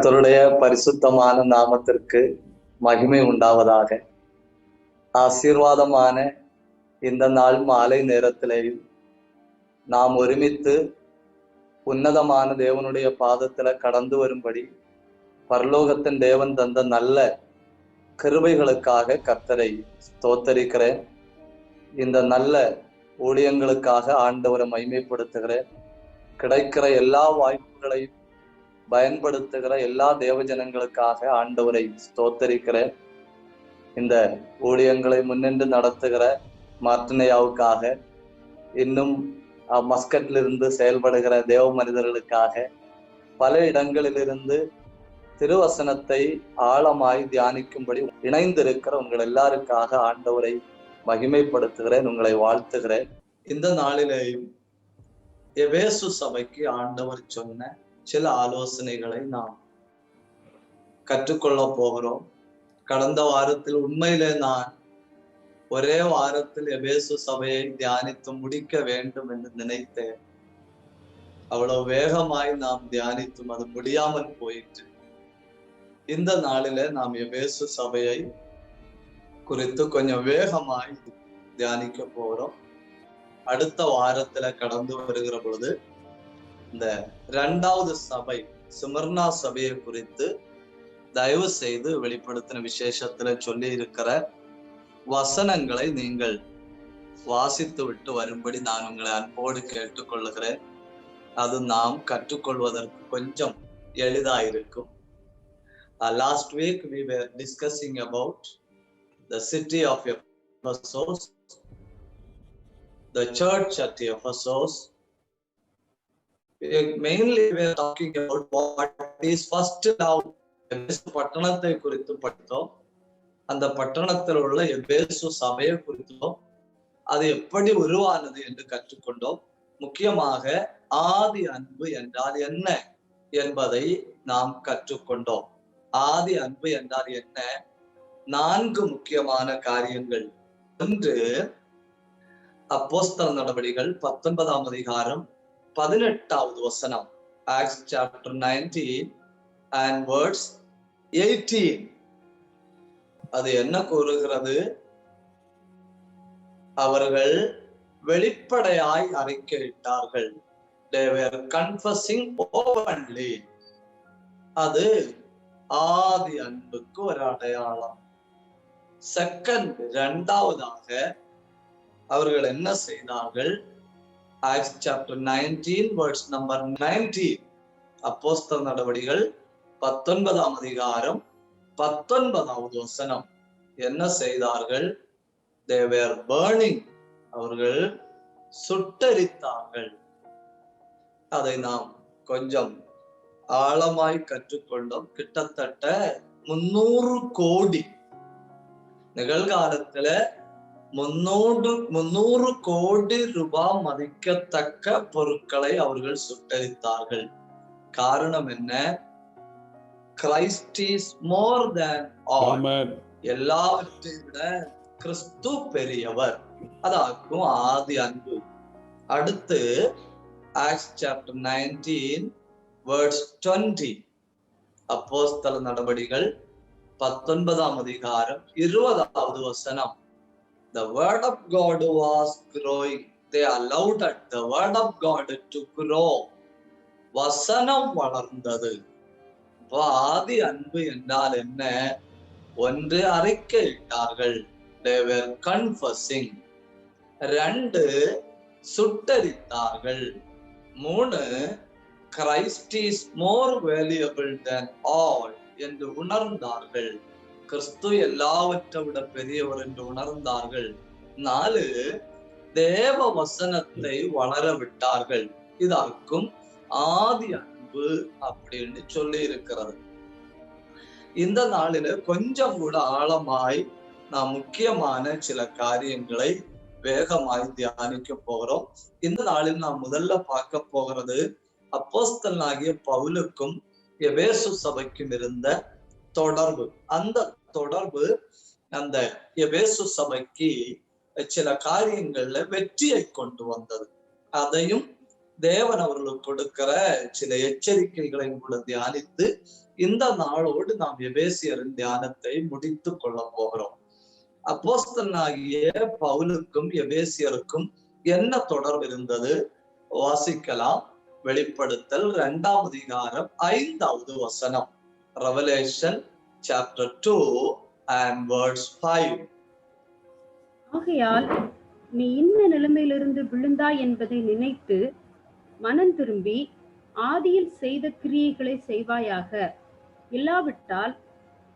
கர்த்தருடைய பரிசுத்தமான நாமத்திற்கு மகிமை உண்டாவதாக. ஆசீர்வாதமான இந்த நாள் மாலை நேரத்திலேயும் நாம் ஒருமித்து உன்னதமான தேவனுடைய பாதத்துல கடந்து வரும்படி பரலோகத்தின் தேவன் தந்த நல்ல கிருபைகளுக்காக கர்த்தரை ஸ்தோத்தரிக்கிறேன். இந்த நல்ல ஊழியங்களுக்காக ஆண்டவரை மகிமைப்படுத்துகிறேன். கிடைக்கிற எல்லா வாய்ப்புகளையும் பயன்படுத்துகிற எல்லா தேவஜனங்களுக்காக ஆண்டவரை ஸ்தோத்தரிக்கிறேன். இந்த ஊழியங்களை முன்னின்று நடத்துகிற மார்டினையாவுக்காக, இன்னும் மஸ்கட்டிலிருந்து செயல்படுகிற தேவ மனிதர்களுக்காக, பல இடங்களிலிருந்து திருவசனத்தை ஆழமாய் தியானிக்கும்படி இணைந்திருக்கிற உங்கள் எல்லாருக்காக ஆண்டவரை மகிமைப்படுத்துகிறேன், உங்களை வாழ்த்துகிறேன். இந்த நாளிலேயும் எபேசு சபைக்கு ஆண்டவர் சொன்ன சில ஆலோசனைகளை நாம் கற்றுக்கொள்ள போகிறோம். கடந்த வாரத்தில் உண்மையிலே நான் ஒரே வாரத்தில் எபேசு சபையை தியானித்து முடிக்க வேண்டும் என்று நினைத்தேன். அவ்வளவு வேகமாய் நாம் தியானித்தும் அது முடியாமல் போயிற்று. இந்த நாளில நாம் எபேசு சபையை குறித்து கொஞ்சம் வேகமாய் தியானிக்க போகிறோம். அடுத்த வாரத்துல கடந்து வருகிற பொழுது இந்த 2வது சபை சிமர்னா சபையை குறித்து தயவு செய்து வெளிப்படுத்தின விசேஷத்துல சொல்லி இருக்கிற வசனங்களை நீங்கள் வாசித்து விட்டு வரும்படி நான் உங்களை அன்போடு கேட்டுக்கொள்ளுகிறேன். அது நாம் கற்றுக்கொள்வதற்கு கொஞ்சம் எளிதாயிருக்கும். Last week we were discussing about the city of Ephesus, the church at Ephesus. Mainly we are talking about what is first love. பட்டணத்தை குறித்து படித்தோம். அந்த பட்டணத்தில் உள்ள எபேசு சபையை குறித்தோம். அது எப்படி உருவானது என்று கற்றுக்கொண்டோம். முக்கியமாக ஆதி அன்பு என்றால் என்ன என்பதை நாம் கற்றுக்கொண்டோம். ஆதி அன்பு என்றால் என்ன? 4 முக்கியமான காரியங்கள். ஒன்று, அப்போஸ்தல நடவடிக்கைகள் 19ஆம் அதிகாரம் 18வது வசனம். Acts chapter 19 and verse 18. அது என்ன கூறுகிறது? அவர்கள் வெளிப்படையாய் அறிக்கையிட்டார்கள். They were confessing openly. அது ஆதி அன்புக்கு ஒரு அடையாளம். செகண்ட், 2வதாக அவர்கள் என்ன செய்தார்கள்? Acts chapter 19 verse number 19. அப்போஸ்தல நடவடிக்கைகள் 19ஆம் அதிகாரம் 19வது வசனம். என்ன செய்தார்கள்? They were burning. அவர்கள் சுட்டெரித்தார்கள். அதை நாம் கொஞ்சம் ஆழமாய் கற்றுக்கொண்டோம். கிட்டத்தட்ட 300 கோடி, நிகழ்காலத்துல 300 கோடி ரூபாய் மதிக்கத்தக்க பொருட்களை அவர்கள் சுட்டரித்தார்கள். காரணம் என்ன? Christ is more than all. எல்லாவற்றை விட கிறிஸ்து பெரியவர். அதாக்கும் ஆதி அன்பு. அடுத்து Acts chapter 19 verse 20. அப்போஸ்தல நடவடிக்கைகள் 19ஆம் அதிகாரம் 20வது வசனம். The word of God was growing. They allowed the word of God to grow. வசனம் வளர்ந்தது. ஆதி அன்பு என்றால் என்ன? ஒன்று, அறிக்கையிட்டார்கள். They were confessing. 2, சுட்டரித்தார்கள். 3, Christ is more valuable than all என்று உணர்ந்தார்கள். கிறிஸ்து எல்லாவற்றை விட பெரியவர் என்று உணர்ந்தார்கள். 4, தேவ வசனத்தை வளர விட்டார்கள். இதற்கும் ஆதி அன்பு அப்படின்னு சொல்லி இருக்கிறது. இந்த நாளில கொஞ்சம் கூட ஆழமாய் நாம் முக்கியமான சில காரியங்களை வேகமாய் தியானிக்க போகிறோம். இந்த நாளில் நாம் முதல்ல பார்க்க போகிறது அப்போஸ்தலனாகிய பவுலுக்கும் எபேசு சபைக்கும் இருந்த தொடர்பு. அந்த தொடர்பு அந்த எபேசு சபைக்கு சில காரியங்கள்ல வெற்றியை கொண்டு வந்தது. அதையும் தேவன் அவர்களுக்கு கொடுக்கிற சில எச்சரிக்கைகளை கூட தியானித்து இந்த நாளோடு நாம் எபேசியரின் தியானத்தை முடித்துக் கொள்ள போகிறோம். அப்போஸ்தலனாகிய பவுலுக்கும் எபேசியருக்கும் என்ன தொடர்பு இருந்தது? வாசிக்கலாம். வெளிப்படுத்தல் 2ஆம் அதிகாரம் 5வது வசனம். Revelation chapter 2 and verse 5. ஆகையால் நீ இந்த நிலைமையிலிருந்து விழுந்தாய் என்பதை நினைத்து மனம் திரும்பி ஆதியில் செய்த கிரியைகளை செய்வாயாக. இல்லாவிட்டால்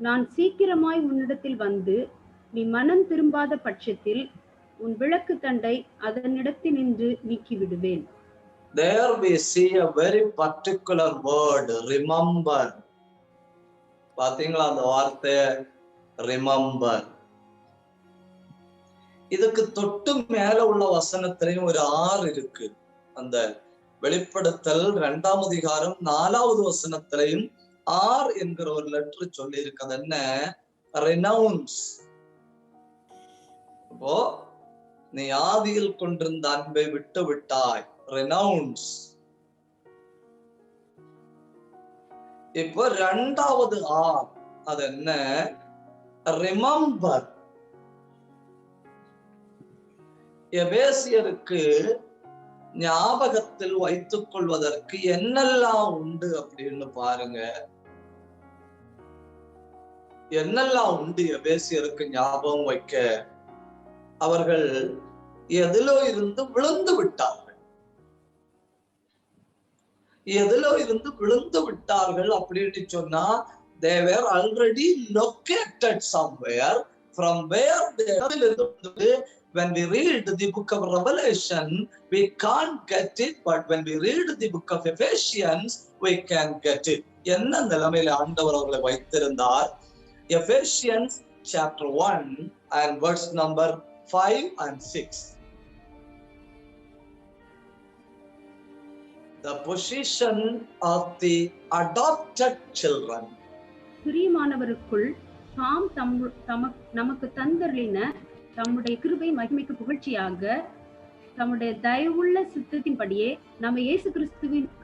நான் சீக்கிரமாய் உன்னிடத்தில் வந்து நீ மனம் திரும்பாத பட்சத்தில் உன் விளக்கு தண்டை அதனிடத்தினின்று நீக்கிவிடுவேன். There we see a very particular word, remember. பாத்தீங்களா அந்த வார்த்தை remember. இதுக்கு தொட்டு மேல உள்ள வசனத்திலையும் ஒரு R இருக்கு. அந்த வெளிப்படுத்தல் 2ஆம் அதிகாரம் 4வது வசனத்திலையும் R என்கிற ஒரு லெட்டர் சொல்லி இருக்கு. அது என்ன? ரெனவுன்ஸ். அப்போ நீ ஆதியில் கொண்டிருந்த அன்பை விட்டு விட்டாய், ரெனவுன்ஸ். இப்போ 2வது R அது என்ன? ரிமெம்பர். எபேசியருக்கு ஞாபகத்தில் வைத்துக் கொள்வதற்கு என்னெல்லாம் உண்டு அப்படின்னு பாருங்க. என்னெல்லாம் உண்டு எபேசியருக்கு ஞாபகம் வைக்க? அவர்கள் எதிலோ இருந்து விழுந்து விட்டார்கள். எதிலோ இருந்து விழுந்து விட்டார்கள் அப்படின்னு சொன்னா, they were already located somewhere from where they are. When we read the book of Revelation, we can't get it, but when we read the book of Ephesians, we can get it. என்ன நிலைமையில ஆண்டவர் அவர்களை வைத்திருந்தார்? Ephesians chapter 1 and verse number 5 and 6. The position of the adopted children. பிரியமானவருக்குள் தாம் நமக்கு தந்தருளின தம்முடைய கிருபை மகிமைக்கு புகழ்ச்சியாக தம்முடைய தயவுள்ள சித்தத்தின்படியே நம்ம இயேசு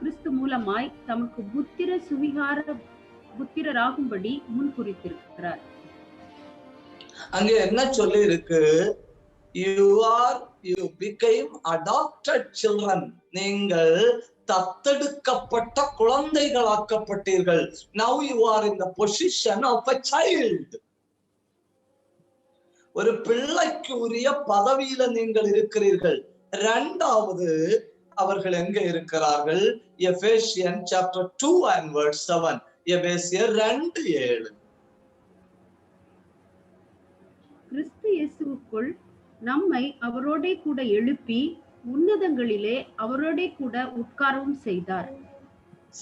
கிறிஸ்து மூலமாய் தமக்கு புத்திரராகும்படி முன் குறித்திருக்கிறார். அங்க என்ன சொல்லி இருக்கு? You became adopted children. நீங்கள் தத்தெடுக்கப்பட்ட குழந்தைகளாக்கப்பட்டீர்கள். Now you are in the position of a child. ஒரு பிள்ளைக்கு உரிய பதவியில நீங்கள் இருக்கிறீர்கள். 2வது அவர்கள் எங்க இருக்கிறார்கள்? Ephesian chapter 2 and verse 7. எபேசியர் 2:7. கிறிஸ்து இயேசுவுக்குள் நம்மை அவரோடே கூட எழுப்பி உன்னதங்களிலே அவரோடே கூட உட்காரவும் செய்தார்.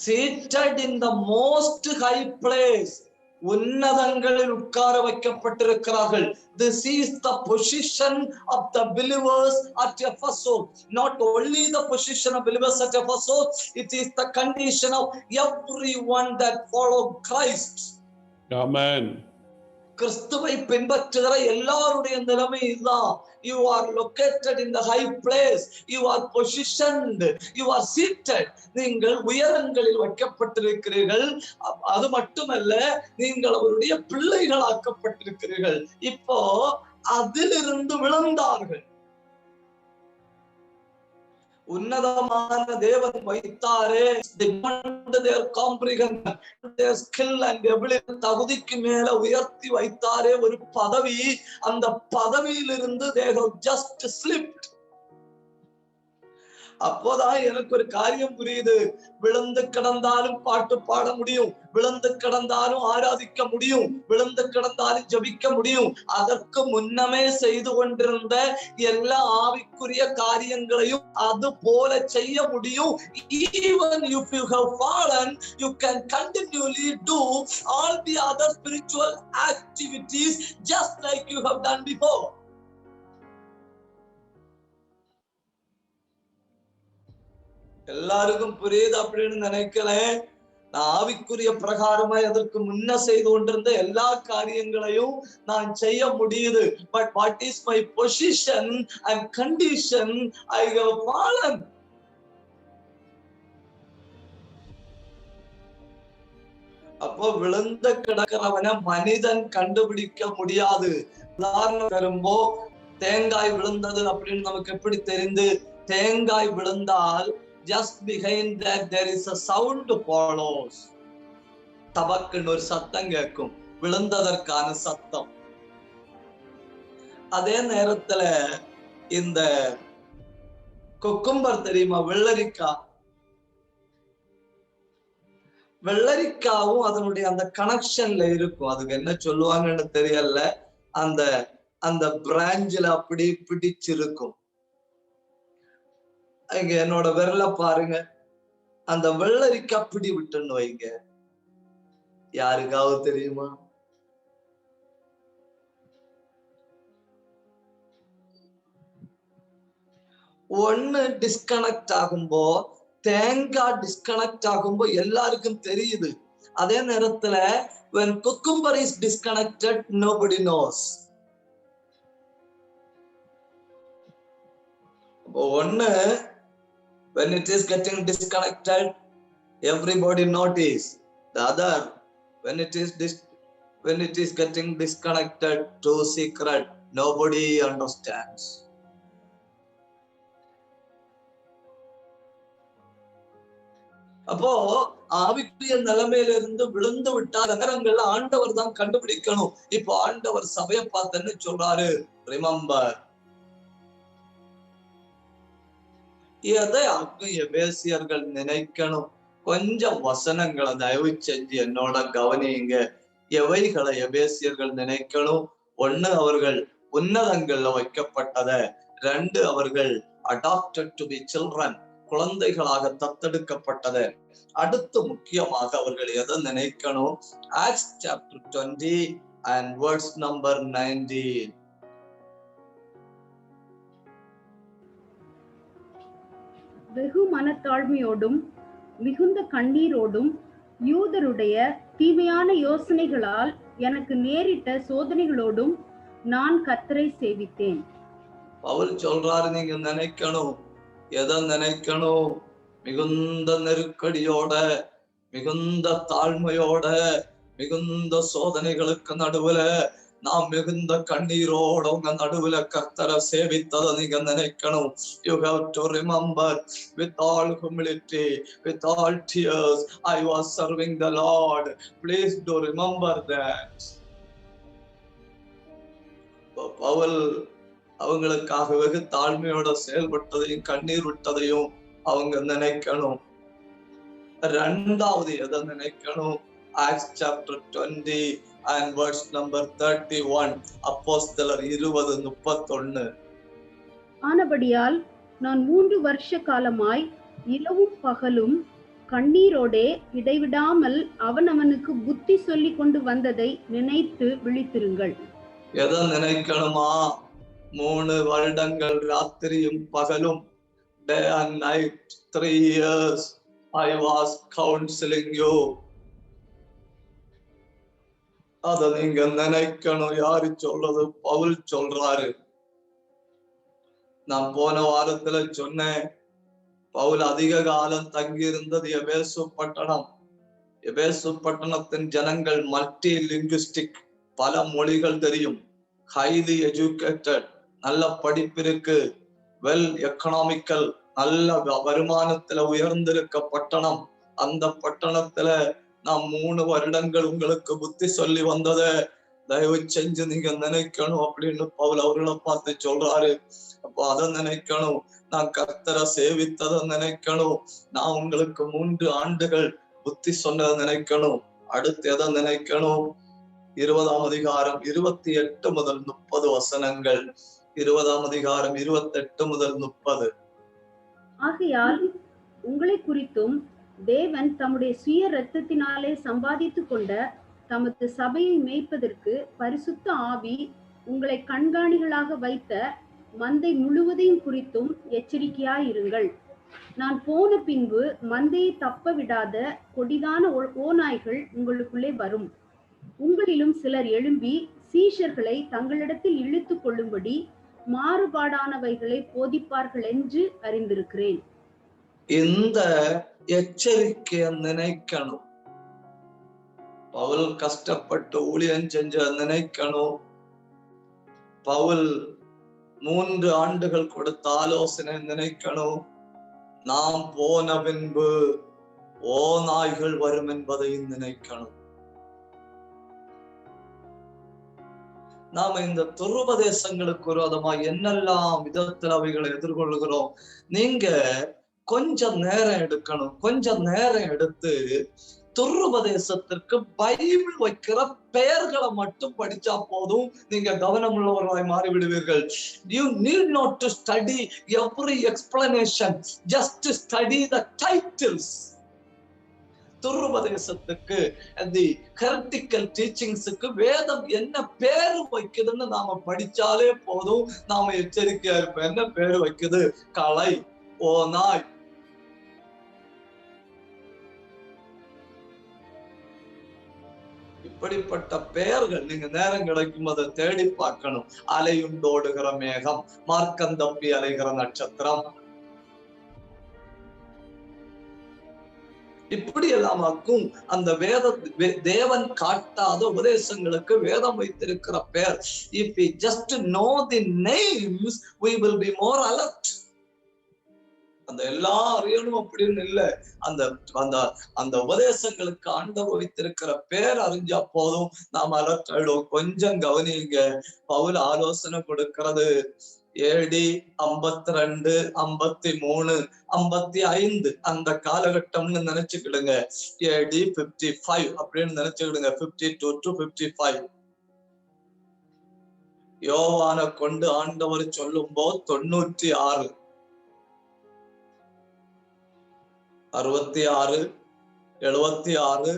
Seated in the most high place. உன்னதங்களில் உட்கார வைக்கப்பட்டிருக்கிறார்கள். This is the position of the believers at Ephesus. Not only the position of believers at Ephesus, it is the condition of everyone that follow Christ. Amen. கிறிஸ்துவை பின்பற்றுகிற எல்லாருடைய நிலைமை இதுதான். You are located in the high place. You are positioned. You are seated. நீங்கள் உயரங்களில் வைக்கப்பட்டிருக்கிறீர்கள். அது மட்டுமல்ல, நீங்கள் அவருடைய பிள்ளைகளாக்கப்பட்டிருக்கிறீர்கள். இப்போ அதிலிருந்து விழுந்தார்கள். உன்னதமான தேவன் வைத்தாரே, their comprehension, their skill and ability, தகுதிக்கு மேல உயர்த்தி வைத்தாரே ஒரு பதவி. அந்த பதவியிலிருந்து they have just slipped. அப்போதான் எனக்கு ஒரு காரியம் புரியுது. விழுந்து கிடந்தாலும் பாட்டு பாட முடியும், விழுந்து கிடந்தாலும் ஆராதிக்க முடியும், விழுந்து கிடந்தாலும் ஜபிக்க முடியும். அதற்கு முன்னமே செய்து கொண்டிருந்த எல்லா ஆவிக்குரிய காரியங்களையும் அது போல செய்ய முடியும். Even if you have fallen, you can continually do all the other spiritual activities just like you have done before. எல்லாருக்கும் புரியுது அப்படின்னு நினைக்கல. நான் ஆவிக்குரிய பிரகாரமாய் அதற்கு முன்ன செய்து கொண்டிருந்த எல்லா காரியங்களையும் நான் செய்ய முடியுது. But what is my position and condition? I have fallen. அப்போ விழுந்து கிடக்கிறவனை மனிதன் கண்டுபிடிக்க முடியாது. உதாரணம் வரும்போ தேங்காய் விழுந்தது அப்படின்னு நமக்கு எப்படி தெரிந்து? தேங்காய் விழுந்தால் just behind that there is a sound follows. தபக்குன்னு ஒரு சத்தம் கேட்கும், விழுந்ததற்கான சத்தம். அதே நேரத்துல இந்த குக்கும்பர் தெரியுமா, வெள்ளரிக்காய், வெள்ளரிக்காவும் அதனுடைய அந்த கனெக்ஷன்ல இருக்கும். அதுக்கு என்ன சொல்லுவாங்கன்னு தெரியல, அந்த அந்த பிராஞ்சில அப்படி பிடிச்சிருக்கும். இங்க என்னோட விரல பாருங்க, அந்த வெள்ளரிக்காய் பிடி விட்டுன்னு வைங்க, யாருக்காவது தெரியுமா? ஒண்ணு டிஸ்கனெக்ட் ஆகும்போ, தேங்காய் டிஸ்கனெக்ட் ஆகும்போ எல்லாருக்கும் தெரியுது. அதே நேரத்துல when cucumber is disconnected nobody knows. ஒண்ணு when it is getting disconnected everybody notice. The other when it is getting disconnected to secret nobody understands. அப்போ ஆவிக்குரிய நிலைமையில இருந்து விழுந்து விட்டால் நகரங்கள்ல ஆண்டவர் தான் கண்டுபிடிக்கணும். இப்போ ஆண்டவர் சபையை பார்த்தன்னு சொல்றாரு, ரிமெம்பர். எதை எபேசியர்கள் நினைக்கணும்? கொஞ்சம் வசனங்களை தயவு செஞ்சு என்னோட கவனியுங்க. எவைகளை எபேசியர்கள் நினைக்கணும்? ஒண்ணு, அவர்கள் உன்னதங்கள்ல வைக்கப்பட்டத. ரெண்டு, அவர்கள் adopted to be children, குழந்தைகளாக தத்தெடுக்கப்பட்டத. அடுத்து முக்கியமாக அவர்கள் எதை நினைக்கணும்? Acts chapter 20 and verse number 19. வெகு மனத்தாழ்மையோடும் மிகுந்த கண்ணீரோடும் யூதருடைய தீமையான யோசனைகளால் எனக்கு நேரிட்ட சோதனைகளோடும் நான் கர்த்தரை சேவித்தேன். பவுல் சொல்றாரு, நீங்க நினைக்கணும். எதை நினைக்கணும்? மிகுந்த நெருக்கடியோட, மிகுந்த தாழ்மையோட, மிகுந்த சோதனைகளுக்கு நடுவுல, நாம் மிகுந்த கண்ணீரோட உங்க நடுவுல கர்த்தரை சேவித்ததை நீங்க நினைக்கணும். You have to remember with all humility, with all tears, I was serving the Lord. Please do remember that. Pavul அவங்களுக்காக வெகு தாழ்மையோட செயல்பட்டதையும் கண்ணீர் விட்டதையும் அவங்க நினைக்கணும். ரெண்டாவது எதை நினைக்கணும்? Acts chapter 20 and verse number 31. அப்போஸ்தலர் 20:31. ஆனபடியால் நான் 3 வருஷ காலமாய் இரவும் பகலும் கண்ணீரோடே இடைவிடாமல் அவனவனுக்கு புத்தி சொல்லி கொண்டு வந்ததை நினைத்து விழித்திருங்கள். எதை நினைக்கணுமா? 3 வருடங்கள் ராத்திரியும் பகலும், day and night, 3 years I was counseling you. அத நீங்க நினைக்கணும். யாரு சொல்றது? பவுல் சொல்றாரு. நான் போன வாரத்துல சொன்னேன், பவுல் அதிக காலம் தங்கி இருந்தது எபேசு பட்டணம். எபேசு பட்டணத்தின் ஜனங்கள் மல்டி லிங்குஸ்டிக், பல மொழிகள் தெரியும், ஹைலி எஜுகேட்டட், நல்ல படிப்பிருக்கு, வெல் எக்கனாமிக்கல், நல்ல வருமானத்துல உயர்ந்திருக்க பட்டணம். அந்த பட்டணத்துல நான் 3 வருடங்கள் உங்களுக்கு புத்தி சொல்லி வந்தத தயவு செஞ்சு நீங்க நினைக்கணும் அப்படின்னு பவுல் அவர்களை பார்த்து சொல்றாரு. அப்போ அதை நினைக்கணும். நான் கர்த்தரை சேவித்ததை நினைக்கணும். நான் உங்களுக்கு 3 ஆண்டுகள் புத்தி சொன்னதை நினைக்கணும். அடுத்து எதை நினைக்கணும்? 20ஆம் அதிகாரம் 28 முதல் 30 வசனங்கள். 20ஆம் அதிகாரம் 28 முதல் 30. ஆகையால் உங்களை குறித்தும் தேவன் தம்முடைய சுய இரத்தத்தினாலே சம்பாதித்து கொண்ட தமது சபையை மேய்ப்பதற்கு பரிசுத்த ஆவி உங்களை கண்காணிகளாக வைத்த மந்தை முழுவதையும் குறித்தும் எச்சரிக்கையாயிருங்கள். நான் போன பின்பு மந்தையை தப்ப விடாத கொடிதான ஓநாய்கள் உங்களுக்குள்ளே வரும். உங்களிலும் சிலர் எழும்பி சீஷர்களை தங்களிடத்தில் இழுத்து கொள்ளும்படி மாறுபாடானவைகளை போதிப்பார்கள் என்று அறிந்திருக்கிறேன். இந்த எச்சரிக்கையை நினைக்கணும். பவுல் கஷ்டப்பட்டு ஊழியம் செஞ்ச நினைக்கணும். பவுல் 3 ஆண்டுகள் கொடுத்த ஆலோசனை நினைக்கணும். நாம் போன பின்பு ஓநாய்கள் வரும் என்பதையும் நினைக்கணும். நாம இந்த துருபதேசங்களுக்கு விரோதமா என்னெல்லாம் விதத்தில் அவைகளை எதிர்கொள்கிறோம். நீங்க கொஞ்சம் நேரம் எடுக்கணும். கொஞ்சம் நேரம் எடுத்து துருபதேசத்திற்கு பைபிள் வைக்கிற பெயர்களை மட்டும் படிச்சா போதும், நீங்க கவனம் உள்ளவர்களாய் மாறிவிடுவீர்கள். You need not to study every explanation, just study the titles. துருபதேசத்துக்கு தி ஹெர்டிக்கல் டீச்சிங்ஸுக்கு வேதம் என்ன பேரு வைக்குதுன்னு நாம படிச்சாலே போதும், நாம எச்சரிக்கையா இருப்போம். என்ன பேரு வைக்குது? களை, ஓநாய். இப்படிப்பட்ட பெயர்கள் நீங்க நேரம் கிடைக்கும் அதை தேடி பார்க்கணும். அலையுண்டோடுகிற மேகம், மார்க்கந்தம்பி அலைகிற நட்சத்திரம், இப்படி எல்லாமாக்கும் அந்த தேவன் காட்டாத உபதேசங்களுக்கு வேதம் வைத்திருக்கிற பெயர். If we just know the names, we will be more alert. அந்த எல்லா அறியணும் அப்படின்னு இல்ல, அந்த அந்த அந்த உபதேசங்களுக்கு ஆண்டவர் வைத்திருக்கிற பேர் அறிஞ்சா போதும், நாம் அலர்ட் ஆயிடுவோம். கொஞ்சம் கவனிங்க. பவுல் ஆலோசனை கொடுக்கிறது AD 52, 53, 55 அந்த காலகட்டம்னு நினைச்சுக்கிடுங்க. AD 55 அப்படின்னு நினைச்சுக்கிடுங்க. 52 to 55. யோவான கொண்டு ஆண்டவர் சொல்லும் போது 96, 66, 76,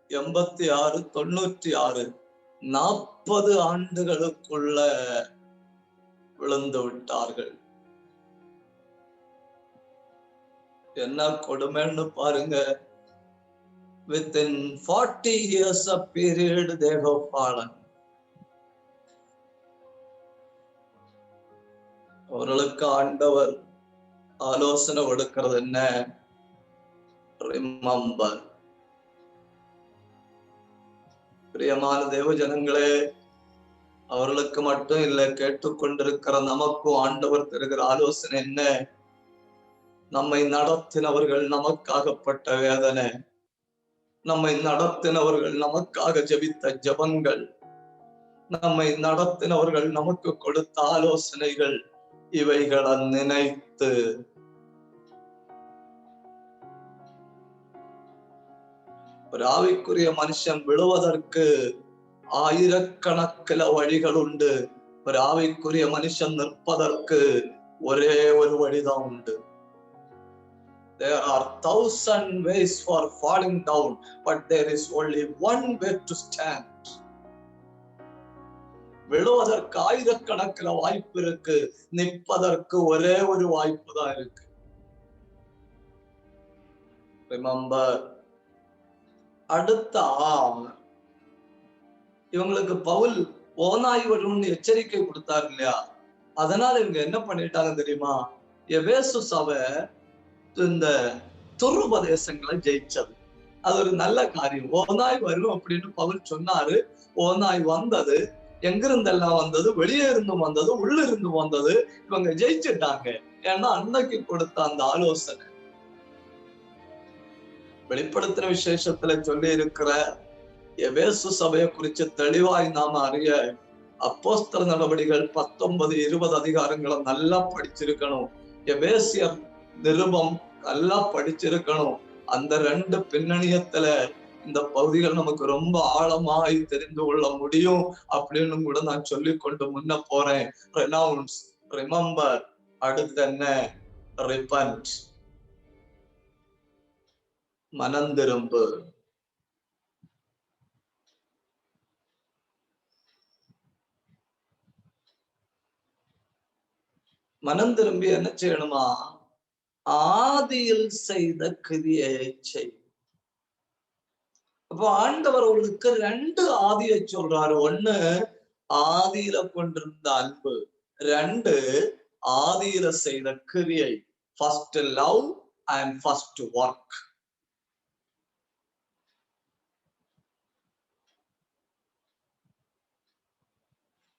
86, 96 40 ஆண்டுகளுக்குள்ள விழுந்து விட்டார்கள். என்ன கொடுமைன்னு பாருங்க. Within 40 years of period they have fallen. அவர்களுக்கு ஆண்டவர் ஆலோசனை கொடுக்கிறது என்ன? Remember. பிரியமான தேவ ஜனங்களே, அவர்களுக்கு மட்டும் இல்ல, கேட்டுக்கொண்டிருக்கிற நமக்கும் ஆண்டவர் தருகிற ஆலோசனை என்ன? நம்மை நடத்தினவர்கள் நமக்காகப்பட்ட வேதனை, நம்மை நடத்தினவர்கள் நமக்காக ஜெபித்த ஜெபங்கள், நம்மை நடத்தினவர்கள் நமக்கு கொடுத்த ஆலோசனைகள், இவைகளை நினைத்து ஒரு ஆவிக்குரிய மனுஷன் விழுவதற்கு ஆயிரக்கணக்கில் வழிகள் உண்டு. ஒரு ஆவிக்குரிய மனுஷன் நிற்பதற்கு ஒரே ஒரு வழிதான் உண்டு. There are 1,000 ways for falling down, but there is only one way to stand. விழுவதற்கு ஆயிரக்கணக்கில் வாய்ப்பு இருக்கு, நிற்பதற்கு ஒரே ஒரு வாய்ப்பு தான் இருக்கு. Remember. அடுத்த இவங்களுக்கு பவுல் ஓநாய் வரும்னு எச்சரிக்கை கொடுத்தாரு இல்லையா? அதனால இவங்க என்ன பண்ணிட்டாங்க தெரியுமா? எபேசு சபை இந்த துருபதேசங்களை ஜெயிச்சது. அது ஒரு நல்ல காரியம். ஓநாய் வரும் அப்படின்னு பவுல் சொன்னாரு. ஓநாய் வந்தது. எங்கிருந்தெல்லாம் வந்தது? வெளியே இருந்தும் வந்தது, உள்ள இருந்தும் வந்தது. இவங்க ஜெயிச்சுட்டாங்க. ஏன்னா அன்னைக்கு கொடுத்த அந்த ஆலோசனை. வெளிப்படுத்துற விசேஷத்துல சொல்லி இருக்கிற எபேசு சபையை குறித்து தெளிவாய் நாம அறிய அப்போஸ்தல நடவடிக்கைகள் 19, 20 அதிகாரங்களை நல்லா படிச்சிருக்கணும். எபேசியர் நிருபம் நல்லா படிச்சிருக்கணும். அந்த 2 பின்னணியத்துல இந்த பகுதிகள் நமக்கு ரொம்ப ஆழமாய் தெரிந்து கொள்ள முடியும் அப்படின்னு கூட நான் சொல்லி கொண்டு முன்ன போறேன். ரெனவுன்ஸ், ரிமெம்பர், அடுத்து என்ன? ரிபண்ட், மனந்திரும்பு. மனம் திரும்பி என்ன செய்யணுமா? ஆதியில் செய்த கிரியை செய். அப்போ ஆண்டவர் அவர்களுக்கு 2 ஆதியை சொல்றாரு. 1 ஆதியில கொண்டிருந்த அன்பு, 2 ஆதியில செய்த கிரியை. First love and first work.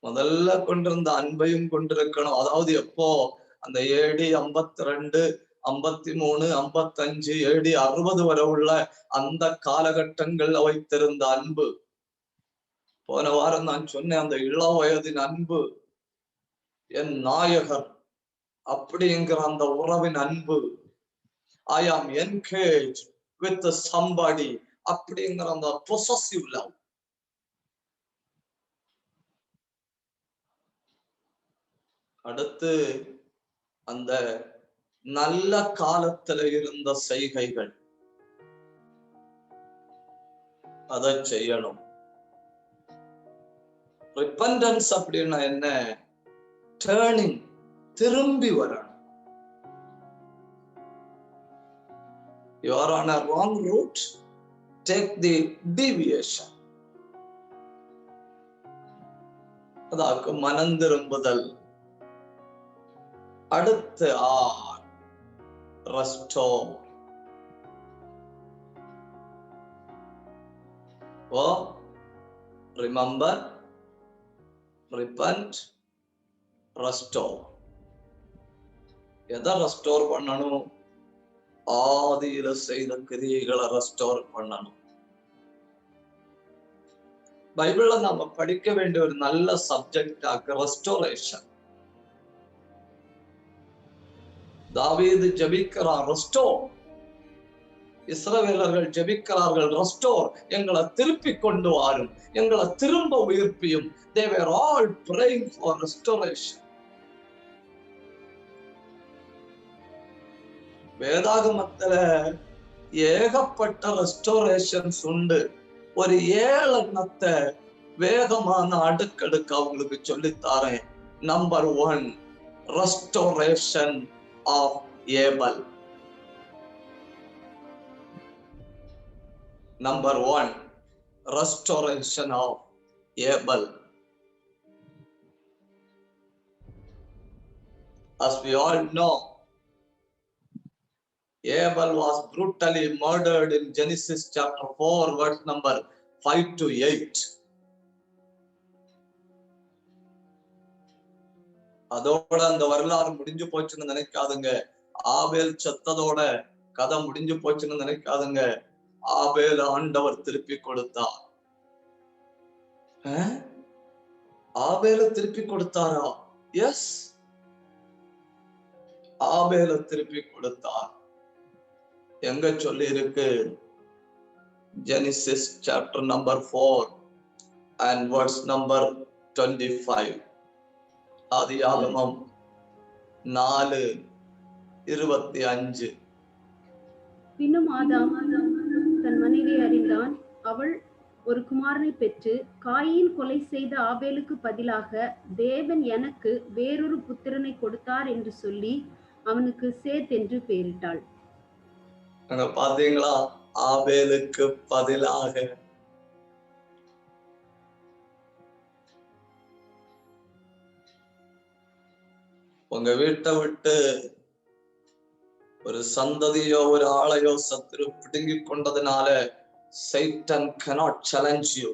முதல்ல கொண்டிருந்த அன்பையும் கொண்டிருக்கணும். அதாவது எப்போ அந்த AD 52, 53, 55, AD 60 வரை உள்ள அந்த காலகட்டங்கள்ல வைத்திருந்த அன்பு. போன வாரம் நான் சொன்னேன், அந்த இளம் வயதின் அன்பு, என் நாயகர் அப்படிங்கிற அந்த உறவின் அன்பு, I am engaged with somebody அப்படிங்கிற அந்த possessive love. அடுத்து அந்த நல்ல காலத்துல இருந்த செய்கைகள், அதை செய்யணும். ரிப்பண்டன்ஸ் அப்படின்னா என்ன? டர்னிங், திரும்பி வரணும். You are on a wrong route, take the deviation. அதாக்கு மனம் திரும்புதல். அடுத்து restore. Remember, repent, restore. எதை ரெஸ்டோர் பண்ணணும்? ஆதியில செய்த கிரியைகளை ரெஸ்டோர் பண்ணணும். பைபிள்ல நாம படிக்க வேண்டிய ஒரு நல்ல சப்ஜெக்டாக ரெஸ்டோரேஷன். தாவீது ஜெபிக்கிறார், ரெஸ்டோர். இஸ்ரவேலர்கள் ஜெபிக்கிறார்கள், ரெஸ்டோர், எங்களை திருப்பி கொண்டு வாரும், எங்களை திரும்ப உயிர்ப்பியும். They were all praying for restoration. வேதாகமத்துல ஏகப்பட்ட ரெஸ்டோரேஷன்ஸ் உண்டு. ஒரு 7 எண்ணத்தை வேகமான அடுக்கடுக்கு அவங்களுக்கு சொல்லித்தாரேன். Number 1, restoration of Abel. Number 1, restoration of Abel. As we all know, Abel was brutally murdered in Genesis chapter 4, verse number 5 to 8. அதோட அந்த வரலாறு முடிஞ்சு போச்சுன்னு நினைக்காதுங்க. ஆபேல் செத்ததோட கதை முடிஞ்சு போச்சுன்னு நினைக்காதுங்க. ஆபேல் ஆண்டவர் திருப்பி கொடுத்தார். ஆபேல திருப்பி கொடுத்தாரா? எஸ், ஆபேல திருப்பி கொடுத்தார். எங்க சொல்லி இருக்கு? Genesis chapter number 4 and verse number 25. ஆதியாகமம் 4:25. பின்னும் ஆதாம் தன் மனைவி அறிந்தான். அவள் ஒரு குமாரனை பெற்று, காயின் கொலை செய்த ஆபேலுக்கு பதிலாக தேவன் எனக்கு வேறொரு புத்திரனை கொடுத்தார் என்று சொல்லி அவனுக்கு சேத் என்று பெயரிட்டாள். பாத்தீங்களா? ஆபேலுக்கு பதிலாக. உங்க வீட்டை விட்டு ஒரு சந்ததியோ ஒரு ஆளையோ சத்துரு பிடுங்கி கொண்டதுனால Satan cannot challenge you.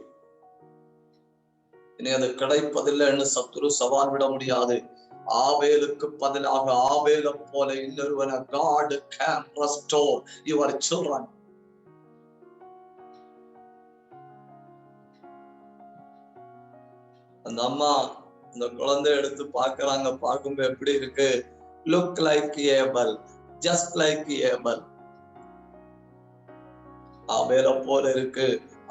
இனி அது கிடைப்பதில்லைன்னு சத்துரு சவால் விட முடியாது. ஆபேலுக்கு பதிலாக ஆபேலை போல இன்னொருவனை God can restore your children. அந்த அம்மா அந்த குழந்தை எடுத்து பாக்குறாங்க. பார்க்கும்போது எப்படி இருக்கு? Look like Abel, just like Abel. ஆபேலை போல இருக்கு.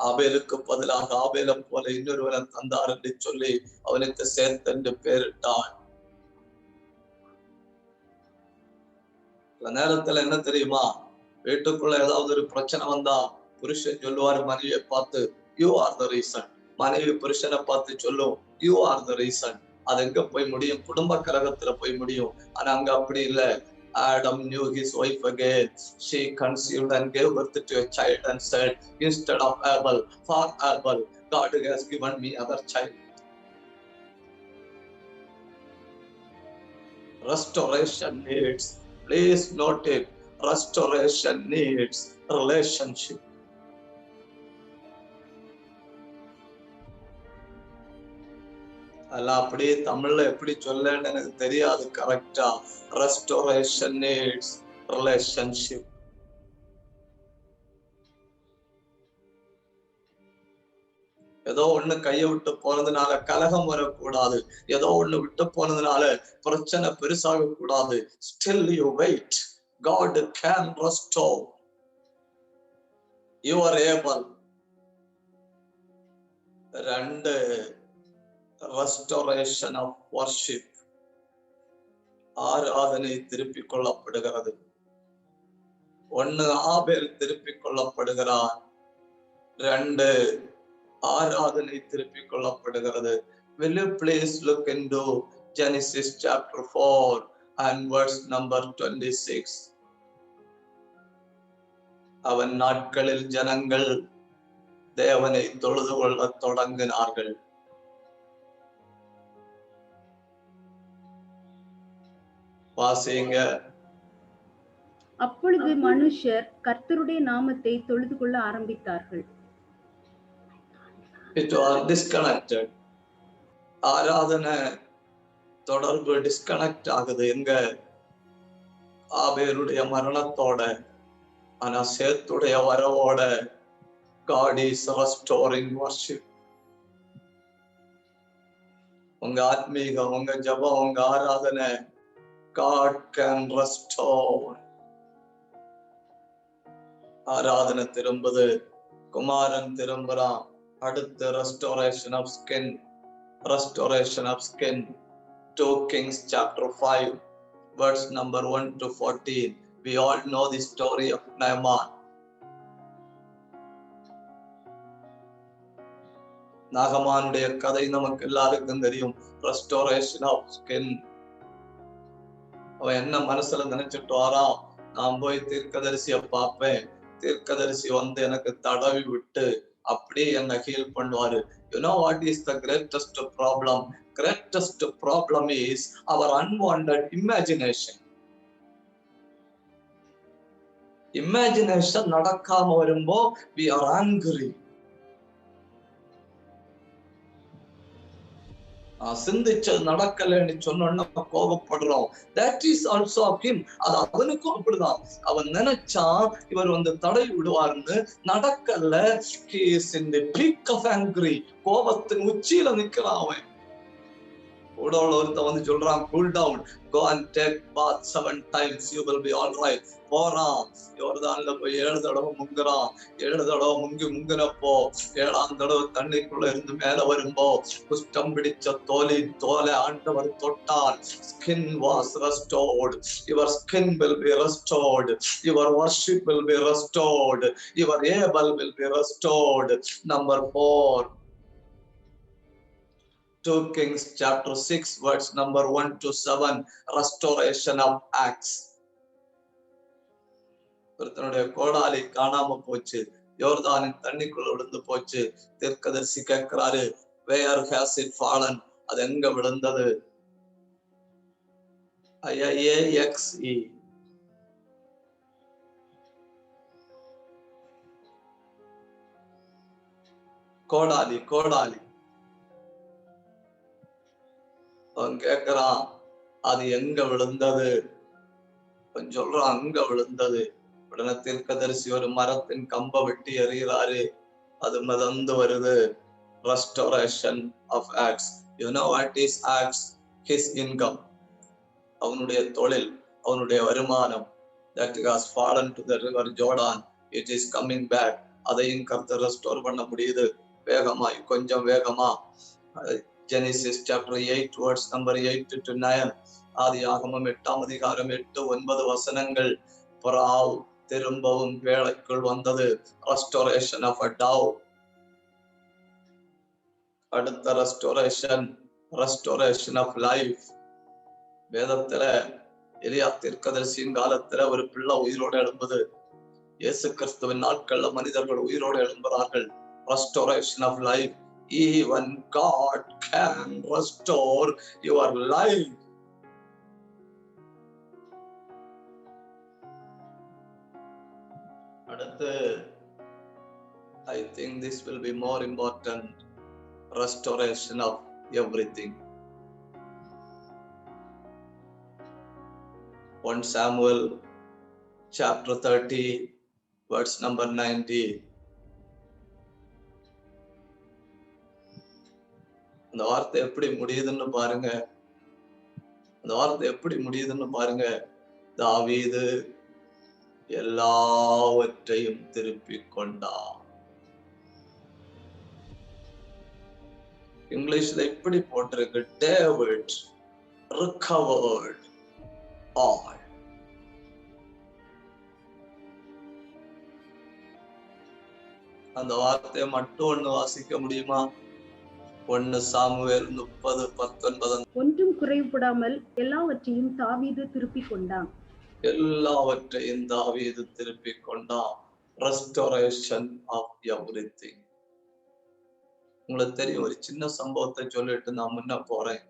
ஆபேலுக்கு பதிலாக ஆபேலை போல இன்னொருவனை தந்தார் என்று சொல்லி அவனுக்கு சேத் என்று பெயரிட்டான். நேரத்துல என்ன தெரியுமா? வீட்டுக்குள்ள ஏதாவது ஒரு பிரச்சனை வந்தா புருஷன் சொல்லுவாரு மனைவியை பார்த்து, யூ ஆர் த ரீசன். மனைவி புருஷனை பார்த்து சொல்லும், யூ ஆர் த ரீசன். அது எங்க போய் முடியும்? குடும்ப கலகத்துல போய் முடியும். ஆனா அங்க அப்படி இல்லை. Adam knew his wife again. She conceived and gave birth to a child and said, instead of Abel, for Abel, God has given me other child. Restoration needs, please note it, restoration needs relationship. அதெல்லாம் அப்படியே தமிழ்ல எப்படி சொல்லன்னு எனக்கு தெரியாது கரெக்டா. Restoration needs relationship. ஏதோ ஒண்ணு கையை விட்டு போனதுனால கலகம் வரக்கூடாது. ஏதோ ஒண்ணு விட்டு போனதுனால பிரச்சனை பெருசாக கூடாது. Still you wait. God can restore. You are able. ரெண்டு restoration of worship. ஆராதனை திருப்பிக் கொள்ளப்படுகிறது. ஒன்னு ஆபேல் திருப்பிக் கொள்ளப்படுகிறார். ரெண்டு ஆராதனை திருப்பிக் கொள்ளப்படுகிறது. Will you please look into Genesis chapter 4 and verse number 26. அவன் நாட்களில் ஜனங்கள் தேவனை தொழுது கொள்ள தொடங்கினார்கள். வாசிங்க. அப்பொழுது மனுஷர் கர்த்தருடைய நாமத்தை தொழுது கொள்ள ஆரம்பித்தார்கள். It was disconnected. ஆராதனை தொடர்பு டிஸ்கனெக்ட் ஆகுது. எங்க? ஆபேலுடைய மரணத்தோட. ஆனா சேத்துடைய வரவோட God is restoring worship. உங்க ஆத்மீகம், உங்க ஜபம், உங்க ஆராதனை God can restore. ஆராதனை திரும்புது. குமாரன் திரும்புறான். அடுத்து restoration of skin. Restoration of skin. 2 Kings chapter 5 verse number 1 to 14. We all know the story of Naaman. நாகமானுடைய கதை நமக்கு எல்லாருக்கும் தெரியும். Restoration of skin. அவன் என்ன மனசுல நினைச்சிட்டு வாரான், நான் போய் தீர்க்கதரிசிய பார்ப்பேன், தீர்க்கதரிசி வந்து எனக்கு தடவி விட்டு அப்படியே என்ன ஹீல் பண்ணுவாரு. You know what is the greatest problem? Greatest problem is our unwanted imagination. Imagination நடக்காம வரும்போ we are angry. சிந்திச்சது நடக்கலன்னு சொன்னோன்னா கோபப்படுறோம். That is also of him. அது அவனுக்கும் அப்படிதான். அவன் நினைச்சான் இவர் வந்து தடை விடுவார்னு, நடக்கல. He is in the peak of angry. கோபத்தின் உச்சியில நிக்கிறான் அவன். உடவுல ஒருத்த வந்து சொல்றான், cool down, go and take bath 7 times, you will be all right. போறான், யோர்தான்ல போய் 7 தடவை முங்குறான். 7 தடவை முங்கினப்போ 7ஆம் தடவை தண்ணிக்குள்ள இருந்து மேல வரும்போ குஷ்டம் பிடிச்ச தோலை ஆண்டவர் தொட்டார். Skin was restored. Your skin will be restored. Your worship will be restored. Your able will be restored. Number 4. 2 Kings chapter 6 verse number 1 to 7. Restoration of axe. ஒருத்தனுடைய கோடாலி காணாம போச்சு. யோர்தானின் தண்ணிக்குள்ள விழுந்து போச்சு. தீர்க்கதரிசி கேட்கிறாரு, where has it fallen? அது எங்க விழுந்தது? IAXE. கோடாலி. அவன் கேட்கிறான், அது எங்க விழுந்தது? சொல்றான், அங்க விழுந்தது. உடனே தீர்க்கதரிசி ஒரு மரத்தின் கம்ப வெட்டி எறிகிறாரு. அது மிதந்து வருது. Restoration of axe. You know what is axe? His income. அவனுடைய தொழில், அவனுடைய வருமானம். That has fallen to the river Jordan. It is coming back. அதையும் கர்த்தர் ரெஸ்டோர் பண்ண முடியுது. வேகமாய், கொஞ்சம் வேகமா. Genesis chapter 8 verse number 8 to 9. ஆதியாகமம் 8ஆம் அதிகாரம் 8-9 வசனங்கள். புறாவ் திரும்பவும் வேளைக்குள் வந்தது. Restoration of a dove. அடுத்த restoration of life. வேதத்துல எலியா தீர்க்கதரிசியின் காலத்துல ஒரு பிள்ளை உயிரோடு எழும்புது. இயேசு கிறிஸ்துவின் நாட்கள்ல மனிதர்கள் உயிரோடு எழும்புகிறார்கள். Restoration of life. Even God can restore your life. அடுத்து, I think this will be more important. Restoration of everything. 1 Samuel chapter 30 verse number 90. அந்த வார்த்தை எப்படி முடியுதுன்னு பாருங்க. அந்த வார்த்தை எப்படி முடியுதுன்னு பாருங்க. தாவீது எல்லாவற்றையும் திருப்பிக் கொண்டான். இங்கிலீஷ்ல இப்படி போட்டிருக்கு, David recovered all. அந்த வார்த்தையை மட்டும் ஒண்ணு வாசிக்க முடியுமா? 1 சாமுவேல் 30:19. ஒன்றும் குறைபடாமல் எல்லாவற்றையும் தாவீது திருப்பிக் கொண்டான். எல்லாவற்றையும் தாவீது திருப்பிக் கொண்டான். Restoration of everything. உங்களுக்கு தெரியும், ஒரு சின்ன சம்பவத்தை சொல்லிட்டு நான் முன்ன போறேன்.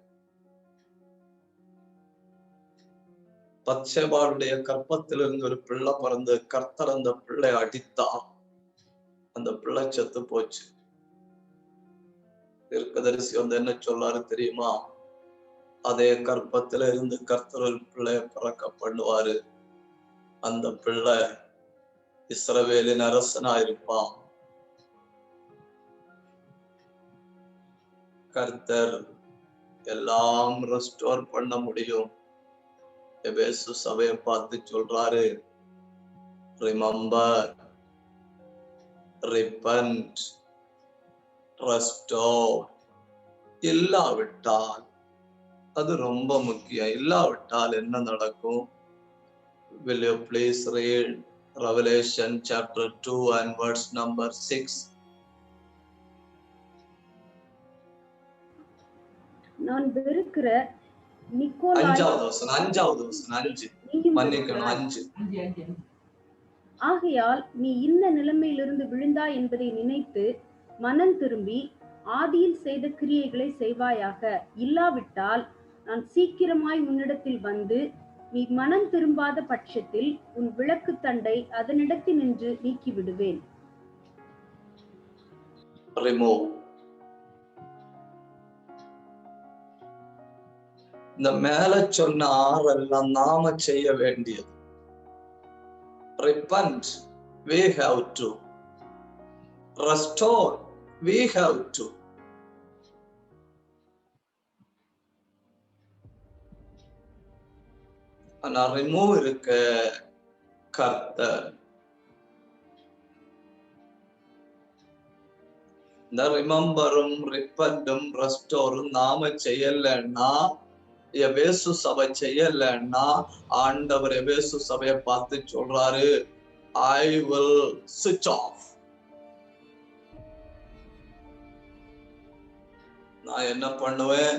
பத்சேபாளுடைய கர்ப்பத்திலிருந்து ஒரு பிள்ளை பிறந்து கர்த்தர் அந்த பிள்ளை அடித்தார். அந்த பிள்ளை செத்து போச்சு. தீர்க்கதரிசி வந்து என்ன சொல்லாரு தெரியுமா? அதே கர்ப்பத்தில இருந்து கர்த்தர் ஒரு பிள்ளைய பிறக்க பண்ணுவாரு. அந்த பிள்ளை இஸ்ரவேலின் அரசனா இருப்பான். கர்த்தர் எல்லாம் ரெஸ்டோர் பண்ண முடியும். எபேசு சபையை பார்த்து சொல்றாரு, ரிமெம்பர், ரிப்பன்ட், ரெஸ்டோர். இல்லாவிட்டால், அது ரொம்ப முக்கியம், இல்லாவிட்டால் என்ன நடக்கும்? Will you please read Revelation chapter 2 and verse number 6? நான் வெறுக்கிற அஞ்சாவது வசனம் 5. மன்னிக்கணும், 5. ஆகையால் நீ இந்த நிலைமையிலிருந்து விழுந்தாய் என்பதை நினைத்து மனம் திரும்பி ஆதியில் செய்த கிரியைகளை செய்வாயாக. இல்லாவிட்டால் நான் சீக்கிரமாய் உன்னிடத்தில் வந்து நீ மனம் திரும்பாத பட்சத்தில் உன் விளக்கு தண்டை அதனிடத்தில் நின்று நீக்கி விடுவேன். இந்த மேல சொன்ன ஆறெல்லாம் நாம செய்ய வேண்டியது. Repent, we have to. Restore, we have to. ஆனா ரிமூவ் இருக்க கர்த்தர். இந்த ரிமெம்பரும் ரிப்பண்டும் ரெஸ்டோரும் நாம செய்யலன்னா, எபேசு சபை செய்யலன்னா, ஆண்டவர் எபேசு சபையை பார்த்து சொல்றாரு, I will switch off. நான் என்ன பண்ணுவேன்?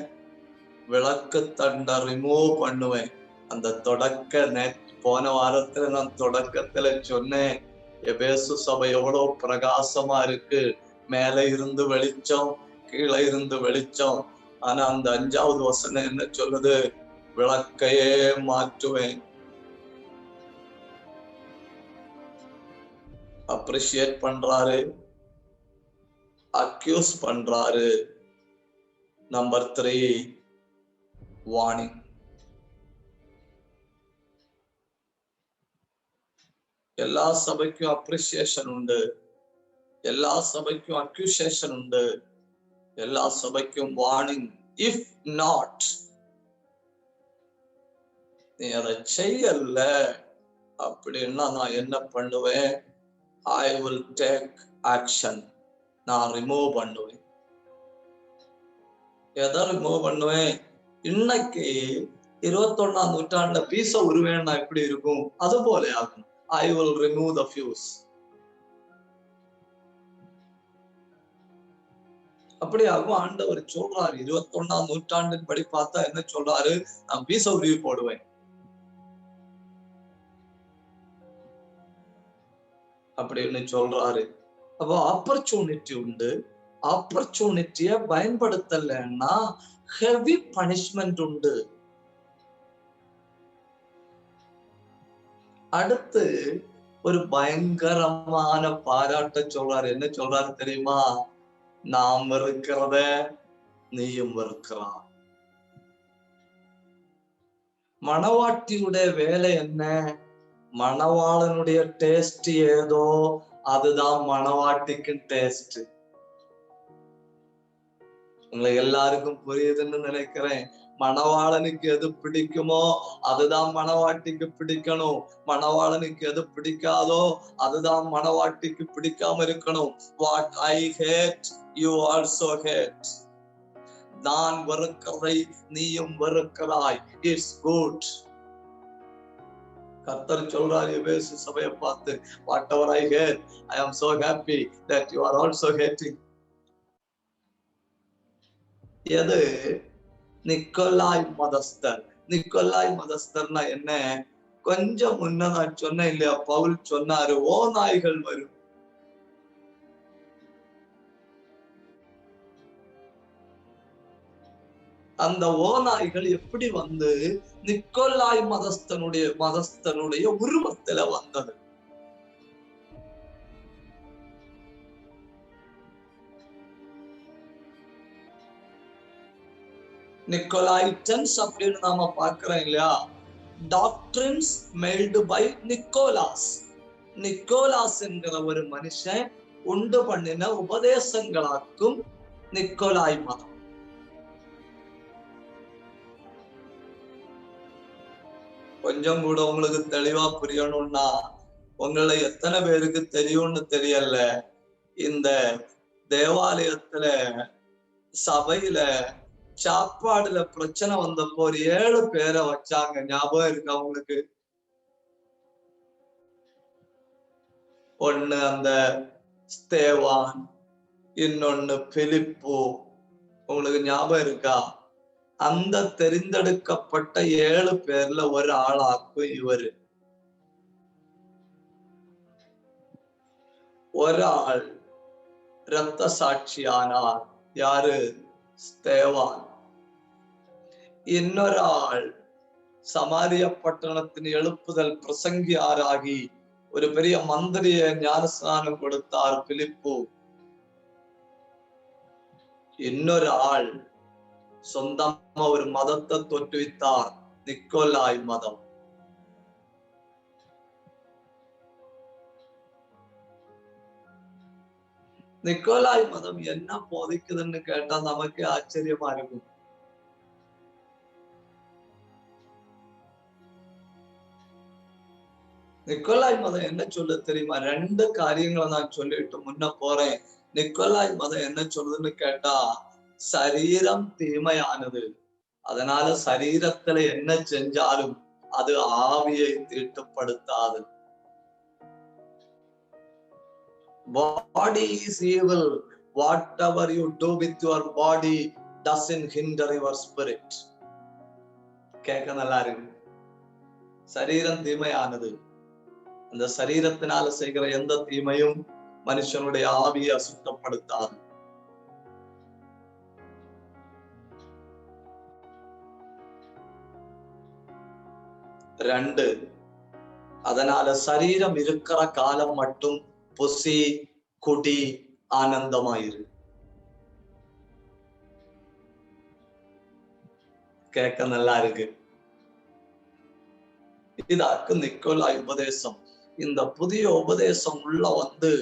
விளக்கு தண்டை ரிமூவ் பண்ணுவேன். அந்த போன வாரத்துல நான் தொடக்கத்துல சொன்னேன், எபேசு சபை எவ்வளவு பிரகாசமா இருக்கு. மேல இருந்து வெளிச்சம், கீழே இருந்து வெளிச்சம். ஆனா அந்த 5வது வசனம் என்ன சொல்லுது? விளக்கையே மாற்றுவேன். அப்ரிஷியேட் பண்றாரு, அக்யூஸ் பண்றாரு. Number 3, warning. எல்லா சபைக்கும் அப்ரிசியேஷன் உண்டு, எல்லா சபைக்கும் அக்யூசேஷன் உண்டு, எல்லா சபைக்கும் வார்னிங். இஃப் நாட், நீ அதை செய்யல அப்படின்னா நான் என்ன பண்ணுவேன்? I will take action. நான் ரிமூவ் பண்ணுவேன். எதை ரிமூவ் பண்ணுவேன்? இன்னைக்கு 21ஆம் நூற்றாண்டுல பீச உருவேன்னா எப்படி இருக்கும்? அது போல ஆகும். I will remove the fuse. அப்படியாகும். ஆண்டவர் சொல்றாரு, 21ஆம் நூற்றாண்டின் படி பார்த்தா என்ன சொல்றாரு? நான் பீச உருவி போடுவேன் அப்படின்னு சொல்றாரு. அப்போ ஆப்பர்ச்சுனிட்டி உண்டு. ஆப்பர்ச்சுனிட்டிய பயன்படுத்தலைன்னா ஹெவி பனிஷ்மெண்ட் உண்டு. அடுத்து ஒரு பயங்கரமான பாராட்ட சொல்றாரு. என்ன சொல்றாரு தெரியுமா? நாம் இருக்கிறத நீயும் இருக்கிறான். மணவாட்டியுடைய வேலை என்ன? மணவாளனுடைய டேஸ்ட் ஏதோ அதுதான் மணவாட்டிக்கு டேஸ்ட். உங்களுக்கு எல்லாருக்கும் புரியுதுன்னு நினைக்கிறேன். மணவாளனுக்கு எது பிடிக்குமோ அதுதான் மணவாட்டிக்கு பிடிக்கணும். மணவாளனுக்கு எது பிடிக்காதோ அதுதான் மணவாட்டிக்கு பிடிக்காம இருக்கணும். What I hate, you also hate. நான் வெறுக்கிறதை நீயும் வெறுக்கிறாய். It's good. கர்த்தர் சொல்றார் எபேசு சபையை பார்த்து, whatever I hate, I am so happy that you are also hating. எது? நிக்கோலாய் மதஸ்தர். நிக்கோலாய் மதஸ்தர்னா என்ன? கொஞ்சம் முன்ன நான் சொன்னேன் இல்லையா, பவுல் சொன்னாரு ஓநாய்கள் வரும். அந்த ஓநாய்கள் எப்படி வந்து நிக்கோலாய் மதஸ்தனுடைய உருவத்துல வந்தது. நிக்கோலாய்டன்ஸ் அப்படின்னு நாம பார்க்கிறோம் இல்லையா, டாக்ட்ரின்ஸ் மேல்டு பை நிக்கோலாஸ். நிக்கோலாஸ் என்கிற ஒரு மனுஷன் உண்டு பண்ணின உபதேசங்களாக்கும் நிக்கோலாய் மதம். கொஞ்சம் கூட உங்களுக்கு தெளிவா புரியணும்னா, உங்களை எத்தனை பேருக்கு தெரியும்னு தெரியல, இந்த தேவாலயத்துல சபையில சாப்பாடுல பிரச்சனை வந்தப்போ ஒரு 7 பேரை வச்சாங்க. ஞாபகம் இருக்கு அவங்களுக்கு? ஒண்ணு அந்த ஸ்தேவான், இன்னொன்னு பிலிப்பு. உங்களுக்கு ஞாபகம் இருக்கா? அந்த தெரிந்தெடுக்கப்பட்ட 7 பேர்ல ஒரு ஆளாக்கும் இவரு. ஒரு ஆள் இரத்த சாட்சியானார். யாரு? ஸ்தேவான். இன்னொரு ஆள் சமாரிய பட்டணத்தின் எழுப்புதல் பிரசங்கியாராகி ஒரு பெரிய மந்திரிய ஞானஸ்நானம் கொடுத்தார், பிலிப்பு. இன்னொரு ஆள் சொந்தமா ஒரு மதத்தை தோற்றுவித்தார், நிக்கோலாய் மதம். நிக்கோலாய் மதம் என்ன போதிக்குதுன்னு கேட்டா நமக்கு ஆச்சரியமா இருக்கும். நிக்கோலாய் மதம் என்ன சொல்ல தெரியுமா? 2 காரியங்களை நான் சொல்லிட்டு முன்ன போறேன். நிக்கோலாய் மதம் என்ன சொல்லுதுன்னு கேட்டா, சரீரம் தீமையானது, அதனால சரீரத்துல என்ன செஞ்சாலும் அது ஆவியை தீட்டுப்படுத்தாது. Body is evil. Whatever you do with your body doesn't hinder your spirit. கேட்க நல்லா இருக்கு. சரீரம் தீமையானது, அந்த சரீரத்தினால செய்கிற எந்த தீமையும் மனுஷனுடைய ஆவியை அசுத்தப்படுத்தாது. 2, அதனால சரீரம் இருக்கிற காலம் மட்டும் புசி குடி ஆனந்தமாயிரு. கேட்க நல்லா இருக்கு. இதாக்கு நிக்கோலாய் உபதேசம். இந்த புதிய உபதேசம் உள்ள வந்து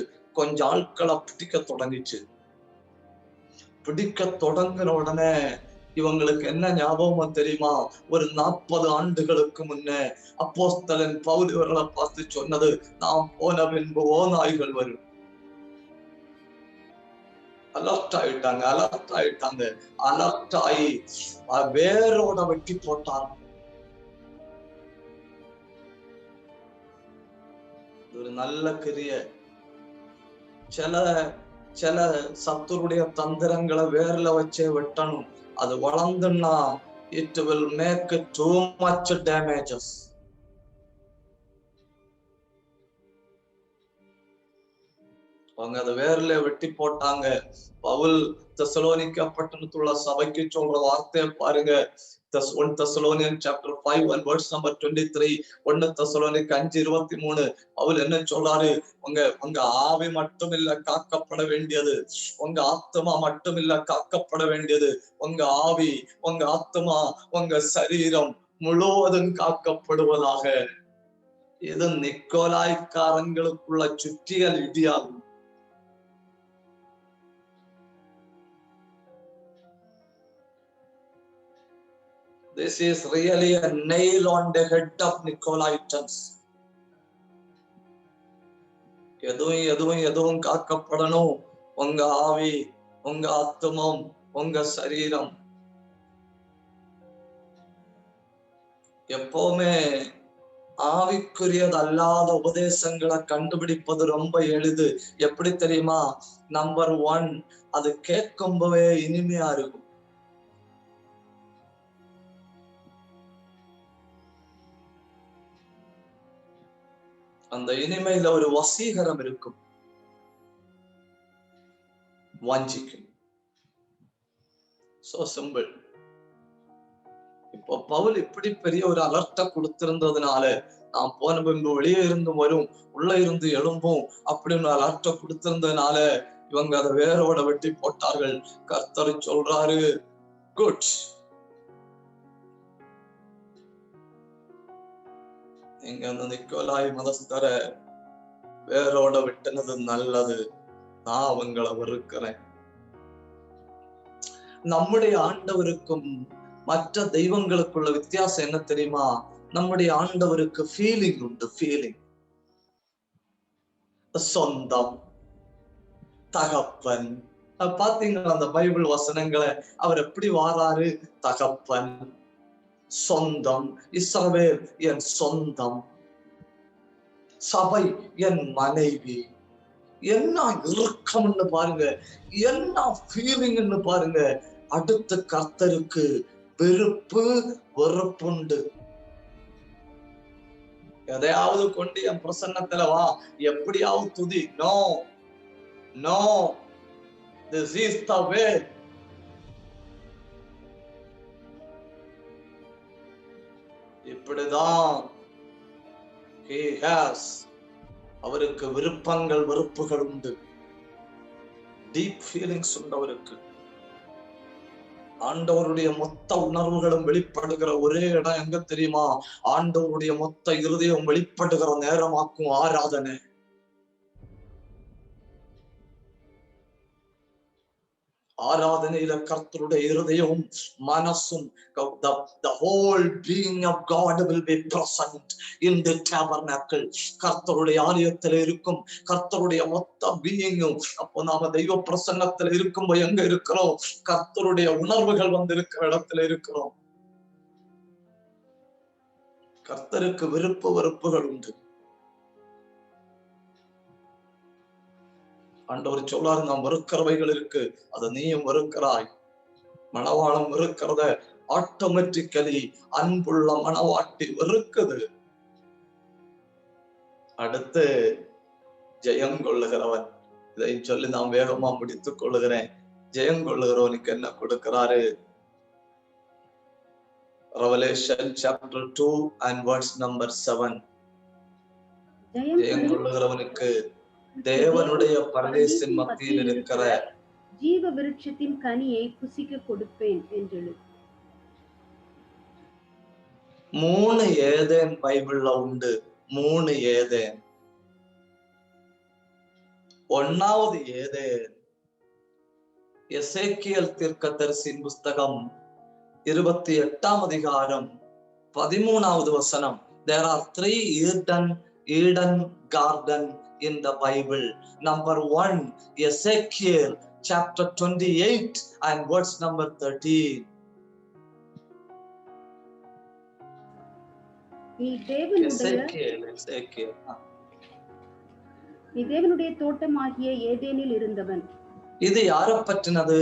கொஞ்சம் ஆட்களை பிடிக்க தொடங்கிச்சு. பிடிக்க தொடங்குற உடனே இவங்களுக்கு என்ன ஞாபகம் தெரியுமா? ஒரு 40 ஆண்டுகளுக்கு முன்னே அப்போஸ்தலன் பவுல் இவர்களை பார்த்து சொன்னது, நாம் போன பின்பு ஓநாய்கள் வரும். அலர்ட் ஆயிட்டாங்க. அலர்ட் ஆகி வேரோட வெட்டி போட்டாங்க. ஒரு நல்ல கிரிய. சில சத்துருடைய தந்திரங்களை வேர்ல வச்சே வெட்டணும். அது வளர்ந்துன்னா it will make too much damages. அவங்க அதை வேர்ல வெட்டி போட்டாங்க. பவுல் தெசலோனிக்கா பட்டணத்துள்ள சபைக்கு சொல்ற வார்த்தையை பாருங்க. 1 Thessalonians chapter 5 and verse number 23. 1 Thessalonians 5:23. Pavul என்ன சொல்றாரு? உங்க ஆவி மட்டும் இல்ல காக்கப்பட வேண்டியது, உங்க ஆத்மா மட்டும் இல்ல காக்கப்பட வேண்டியது. உங்க ஆவி, உங்க ஆத்மா, உங்க சரீரம் முழுவதும் காக்கப்படுவதாக. இது நிக்கோலாய்க்காரங்களுக்குள்ள சுற்றியல் விதியாகும். This is really a nail on the head of Nicolaitans. எதுவும் காக்கப்படணும். உங்க ஆவி, உங்க ஆத்மம், உங்க சரீரம். எப்பவுமே ஆவிக்குரியது அல்லாத உபதேசங்களை கண்டுபிடிப்பது ரொம்ப எளிது. எப்படி தெரியுமா? நம்பர் 1, அது கேட்கும்போதே இனிமையா இருக்கும். அந்த இனிமையில ஒரு வசீகரம் இருக்கும், வாஞ்சிக்கும். So simple. இப்போ பவுல் இப்படி பெரிய ஒரு அலர்ட்ட கொடுத்திருந்ததுனால, நான் போன பின்பு வெளியே இருந்து வரும், உள்ள இருந்து எழும்பும் அப்படின்னு அலர்ட்ட கொடுத்திருந்ததுனால இவங்க அதை வேரோட வெட்டி போட்டார்கள். கர்த்தர் சொல்றாரு, குட், நீங்க அந்த நிக்கோலாய் மதஸ்தர வேரோட விட்டுனது நல்லது, நான் அவங்களை வெறுக்கிறேன். நம்முடைய ஆண்டவருக்கும் மற்ற தெய்வங்களுக்குள்ள வித்தியாசம் என்ன தெரியுமா? நம்முடைய ஆண்டவருக்கு ஃபீலிங் உண்டு. ஃபீலிங், சொந்தம், தகப்பன். பாத்தீங்களா அந்த பைபிள் வசனங்களை? அவர் எப்படி வாராரு? தகப்பன், சொந்தம். இஸ்ரவேல் என் சொந்தம், சபை என் மனைவி. என்ன இறுக்கம்னு பாருங்க, என்ன ஃபீலிங்னு பாருங்க. அடுத்த கர்த்தருக்கு வெறுப்பு, வெறுப்புண்டு. எதையாவது கொண்டு என் பிரசன்னத்துல வா, எப்படியாவது துதி. No no, this is the way. இப்படிதான் he has. அவருக்கு விருப்பங்கள், வெறுப்புகள் உண்டு. டீப் ஃபீலிங்ஸ் உண்டு அவருக்கு. ஆண்டவருடைய மொத்த உணர்வுகளும் வெளிப்படுகிற ஒரே இடம் எங்க தெரியுமா? ஆண்டவருடைய மொத்த இருதயம் வெளிப்படுகிற நேரமாக்கும் ஆராதனை. ஆராதனையில கர்த்தருடைய இருதயமும் மனசும், the whole being of God will be present in the tabernacle. கர்த்தருடைய ஆலயத்தில் இருக்கும் கர்த்தருடைய மொத்த பீயிங்கும். அப்போ நாம தெய்வ பிரசன்னத்தில் இருக்கும்போது எங்க இருக்கிறோம்? கர்த்தருடைய உணர்வுகள் வந்து இருக்கிற இடத்துல இருக்கிறோம். கர்த்தருக்கு விருப்பு வெறுப்புகள் உண்டு. ஆண்டவர் சொல்லாரு, நாம் வெறுக்கிறவைகள் இருக்கு, அதை நீயும் வெறுக்கிறாய். மணவாளம் வெறுக்கிறத ஆட்டோமேட்டிக்கலி அன்புள்ள மணவாட்டி வெறுக்குது. அடுத்து ஜெயம் கொள்ளுகிறவன். இதை சொல்லி நான் வேகமா முடித்துக் கொள்ளுகிறேன். ஜெயம் கொள்ளுகிறவனுக்கு என்ன கொடுக்கிறாரு? Revelation chapter 2 and verse number 7. ஜெயம் கொள்ளுகிறவனுக்கு தேவனுடைய பரதேசின் மத்தியில் இருக்கிற ஜீவ விருட்சத்தின் கனியை புசிக்க கொடுப்பேன் என்று. 3 ஏதேன் பைபிள்ல உண்டு. 3 ஏதேன். 1வது ஏதேன் எசேக்கியேல் தீர்க்கதரிசியின் புஸ்தகம் 28ஆம் அதிகாரம் 13வது வசனம். There are 3 Eden garden in the Bible. Number 1, Ezekiel chapter 28 and verse number 13. நீ தேவனுடைய தோட்டமாகிய ஏதேனில் இருந்தவன். இது யாரை பற்றினது?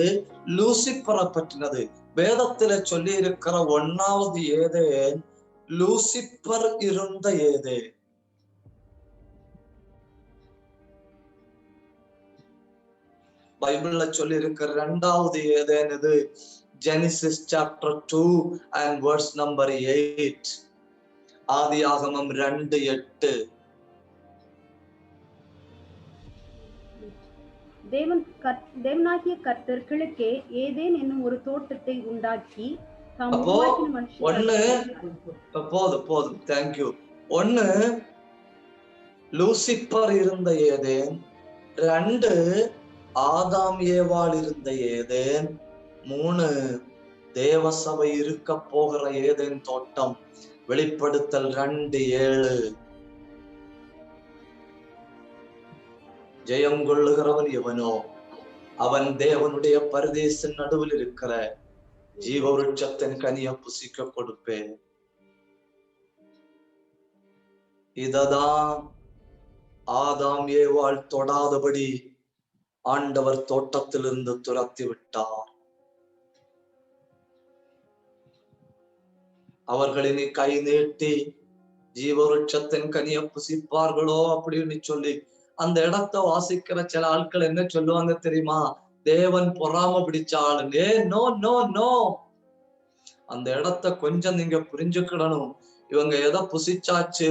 லூசிபரை பற்றினது. வேதத்துல சொல்லி இருக்கிற 1வது ஏதேன் லூசிபர் இருந்த ஏதேன். பைபிள்ல சொல்லி இருக்கிற 2வது ஏதேன் இது Genesis chapter 2 and verse number 8. ஆதியாகமம் 2:8. தேவனாகிய கர்த்தர் கிழக்கே ஏதேன் என்னும் ஒரு தோட்டத்தை உண்டாக்கி அப்போ ஒண்ணு போதும் தேங்க்யூ. ஒண்ணு லூசிப்பர் இருந்த ஏதேன், 2 ஆதாம் ஏவாள் இருந்த ஏதேன், 3 தேவசபை இருக்க போகிற ஏதேன் தோட்டம். வெளிப்படுத்தல் 2:7. ஜெயம் கொள்ளுகிறவன் எவனோ அவன் தேவனுடைய பரதேசின் நடுவில் இருக்கிற ஜீவ விருட்சத்தின் கனிய புசிக்க கொடுப்பேன். இததான் ஆதாம் ஏவாள் தொடாதபடி ஆண்டவர் தோட்டத்திலிருந்து துரத்தி விட்டார். அவர்கள் இனி கை நீட்டி ஜீவ விருட்சத்தின் கனிய புசிப்பார்களோ அப்படின்னு சொல்லி அந்த இடத்தை வாசிக்கிற சில ஆட்கள் என்ன சொல்லுவாங்க தெரியுமா? தேவன் பொறாம பிடிச்ச ஆளுங்க. நோ நோ நோ, அந்த இடத்தை கொஞ்சம் நீங்க புரிஞ்சுக்கிடணும். இவங்க எதை புசிச்சாச்சு?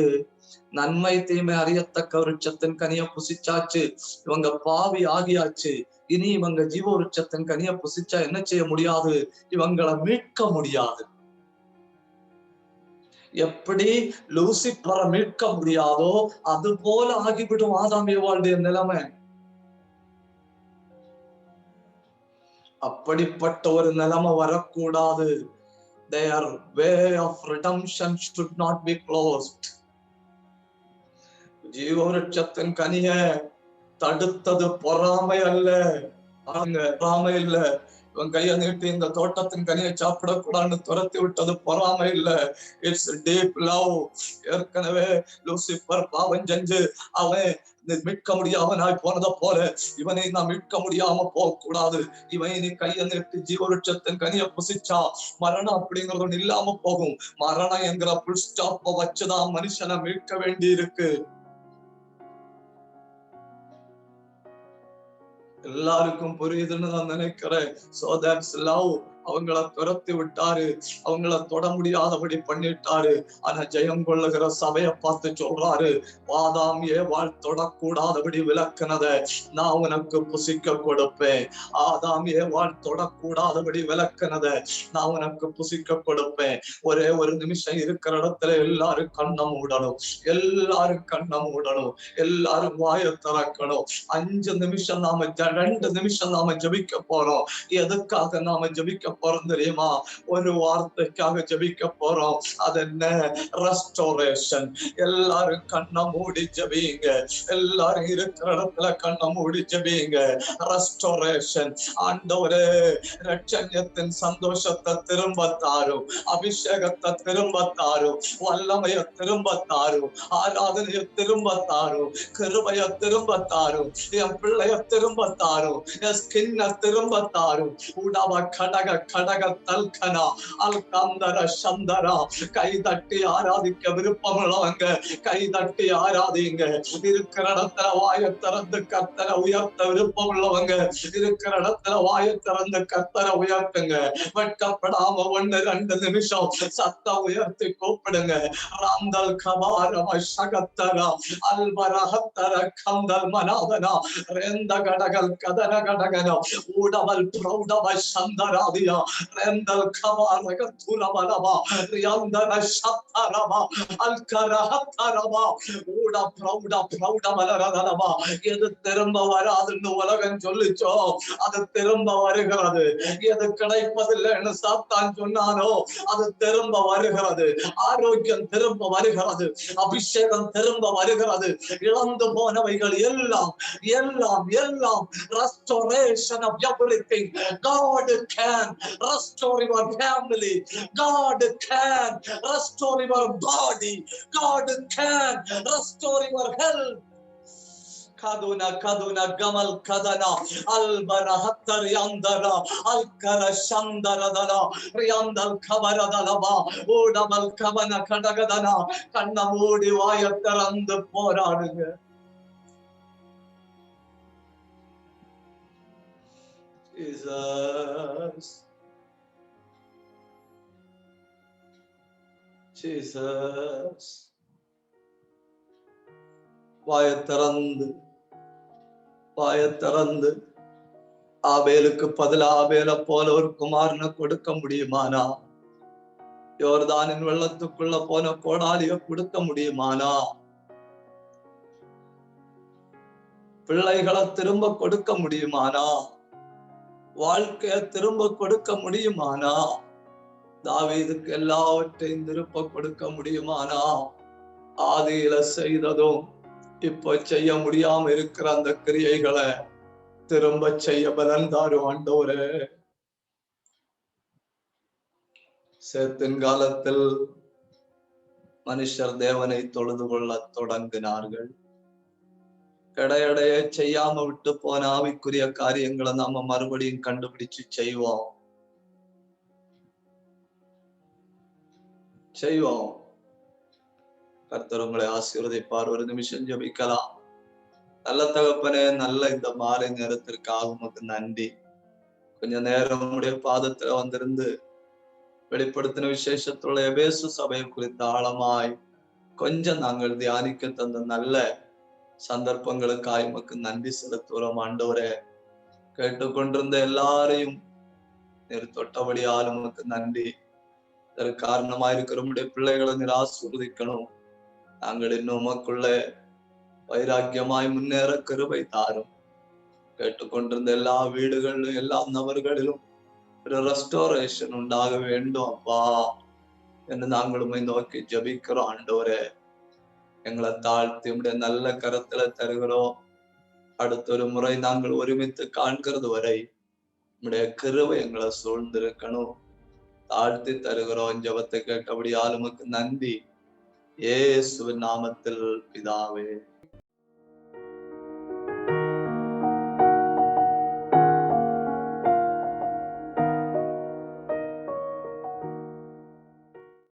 நன்மை தீமை அறியத்தக்க விருட்சத்தின் கனிய புசிச்சாச்சு. இவங்க பாவி ஆகியாச்சு. இனி இவங்க ஜீவ விருட்சத்தின் கனிய புசிச்சா என்ன செய்ய முடியாது? இவங்களை மீட்க முடியாது. எப்படி லூசிப்பரை மீட்க முடியாதோ அது போல ஆகிவிடும் ஆதாம் ஏவாளுடைய நிலைமை. அப்படிப்பட்ட ஒரு நிலைமை வரக்கூடாது. Their way of redemption should not be closed. ஜீவ விருட்சத்தின் கனிய தடுத்தது பொறாமை அல்ல, பொறாமை இல்ல. இவன் கையை நீட்டி இந்த தோட்டத்தின் கனியை சாப்பிடக்கூடாதுன்னு துரத்தி விட்டது பொறாமை இல்ல. It's deep love. ஏற்கனவே லூசிபர் பாவம் செஞ்சு அவன் மீட்க முடியாமனாய் போனதை போல இவனை நான் மீட்க முடியாம போக கூடாது. இவன் நீ கையை நீட்டி ஜீவ விருட்சத்தின் கனியை புசிச்சா மரணம் அப்படிங்கிறது ஒண்ணு இல்லாம போகும். மரணம் என்கிற புல் ஸ்டாப்ப வச்சுதான் மனுஷனை மீட்க வேண்டி இருக்கு. எல்லாருக்கும் புரியுதுன்னு நான் நினைக்கிறேன். So that's love. அவங்கள துரத்தி விட்டாரு, அவங்கள தொட முடியாதபடி பண்ணிட்டாரு. ஆனா ஜெயம் கொள்ளுகிற சபையை பார்த்து சொல்றாரு, ஆதாம் ஏவாள் தொடக்கூடாதபடி விலக்கினத நான் உனக்கு புசிக்க கொடுப்பேன். ஆதாம் ஏவாள் தொடக்கூடாதபடி விலக்கினத நான் உனக்கு புசிக்க கொடுப்பேன். ஒரே ஒரு நிமிஷம் இருக்கிற இடத்துல எல்லாரும் கண்ணை மூடணும், எல்லாரும் கண்ணை மூடணும், எல்லாரும் வாயை திறக்கணும். 5 நிமிஷம் 2 நிமிஷம் நாம ஜெபிக்க போறோம். எதுக்காக நாம ஜெபிக்க போறோம் தெரியுமா? ஒரு வார்த்தைக்காக ஜெபிக்க போறோம். அது என்ன? ரெஸ்டோரேஷன். எல்லாரும் கண்ணை மூடி ஜெபிங்க, எல்லாரும் இருக்கிற இடத்துல கண்ணை மூடி ஜெபிங்க. ரெஸ்டோரேஷன். ஆண்டவரே, ரட்சண்யத்தின் சந்தோஷத்தை திரும்ப தாரும், அபிஷேகத்தை திரும்ப தாரும், வல்லமைய திரும்ப தாரும், ஆராதனைய திரும்ப தாரும், கிருபைய திரும்ப தாரும், என் பிள்ளைய திரும்ப தாரும், என் ஸ்கின்ன திரும்ப தாரும். உடவ கடக கடக தல்கனா அல்கந்தர சந்தரா. கை தட்டி ஆராதிக்க விருப்பம் உள்ளவங்க கை தட்டி ஆராதிங்க. இருக்கிற இடத்துல வாயை திறந்து கர்த்தரை உயர்த்த விருப்பம் உள்ளவங்க இருக்கிற இடத்துல வாயை திறந்து கர்த்தரை உயர்த்துங்க. வெட்கப்படாம 1-2 நிமிஷம் சத்த உயர்த்தி கூப்பிடுங்க. ராந்தல் கபாரம சகத்தரா அல்பரஹத்தர கந்தல் மனாதனா ரெந்த கடகல் கதன கடகன ஊடவல் பிரௌடவ சந்தராதியா ரெந்தல் கபாரக துரமலவா ரியந்தன சத்தரவா அல்கரஹத்தரவா ஊட பிரௌட பிரௌட மலரதலவா. எது திரும்ப வராதுன்னு உலகம் சொல்லிச்சோ அது திரும்ப வருகிறது. எது கிடைப்பதில்லைன்னு சாத்தான் சொன்னானோ அது திரும்ப வருகிறது. ஆரோக்கியம் திரும்ப வருகிறது, அபிஷேகம் திரும்ப வருகிறது. இழந்து போனவைகள் எல்லாம் எல்லாம் எல்லாம் restoration of everything. God can restore your family, God can restore your body, God can restore your health. kaduna kaduna gamal kadana albarahtar yandara alkara shandaradala riyandal kavaradalava odamal kavana kadagadana kanna moodi vaayatharandu போராடுங்க. Jesus, Jesus. வாயை திறந்து ஆபேலுக்கு பதிலா ஆபேல போல ஒரு குமாரனை கொடுக்க முடியுமானா? யோர்தானின் வெள்ளத்துக்குள்ள போன கோடாலிய கொடுக்க முடியுமானா? பிள்ளைகளை திரும்ப கொடுக்க முடியுமானா? வாழ்க்கைய திரும்ப கொடுக்க முடியுமானா? தாவீதுக்கு எல்லாவற்றையும் திரும்ப கொடுக்க முடியுமானா? ஆதியில செய்ததும் இப்ப செய்ய முடியாம இருக்கிற அந்த கிரியைகளை திரும்ப செய்ய பலன் தாரும் ஆண்டவரே. சேத்தின் காலத்தில் மனுஷர் தேவனை தொழுது கொள்ள தொடங்கினார்கள். எடையடைய செய்யாம விட்டு போன ஆவிக்குரிய காரியங்களை நாம மறுபடியும் கண்டுபிடிச்சு செய்வோம். கர்த்தர் உங்களை ஆசீர்வதிப்பார். ஒரு நிமிஷம் ஜெபிக்கலாம். நல்ல தகப்பனே, நல்ல இந்த மாலை நேரத்திற்காக உமக்கு நன்றி. கொஞ்ச நேரம் உங்களுடைய பாதத்துல வந்திருந்து வெளிப்படுத்தின விசேஷத்துள்ள எபேசு சபையை குறித்த ஆழமாய் கொஞ்சம் நாங்கள் தியானிக்க தந்த நல்ல சந்தர்ப்பங்களுக்காய் உமக்கு நன்றி செலுத்துகிறோம் ஆண்டவரே. கேட்டுக்கொண்டிருந்த எல்லாரையும் நீர் தொட்டபடியால் உமக்கு நன்றி. இதற்கு காரணமாயிருக்கிற உம்முடைய பிள்ளைகளை நீர் ஆசீர்வதிக்கணும். நாங்கள் இன்னும் உமக்குள்ள வைராக்கியமாய் முன்னேற கிருபை தாரும். கேட்டுக்கொண்டிருந்த எல்லா வீடுகளிலும் எல்லா நபர்களிலும் ஒரு ரெஸ்டோரேஷன் உண்டாக வேண்டும் அப்பா என்று நாங்களும் நோக்கி ஜபிக்கிறோம் ஆண்டவரே. எங்களை தாழ்த்தி உடைய நல்ல கரத்துல தருகிறோம். அடுத்த முறை நாங்கள் ஒருமித்து காண்கிறது வரை உடைய கிருபை எங்களை சூழ்ந்திருக்கணும். தாழ்த்தி தருகிறோம். ஜபத்தை கேட்டபடியால் உமக்கு நன்றி. இயேசுவின் நாமத்தில் பிதாவே.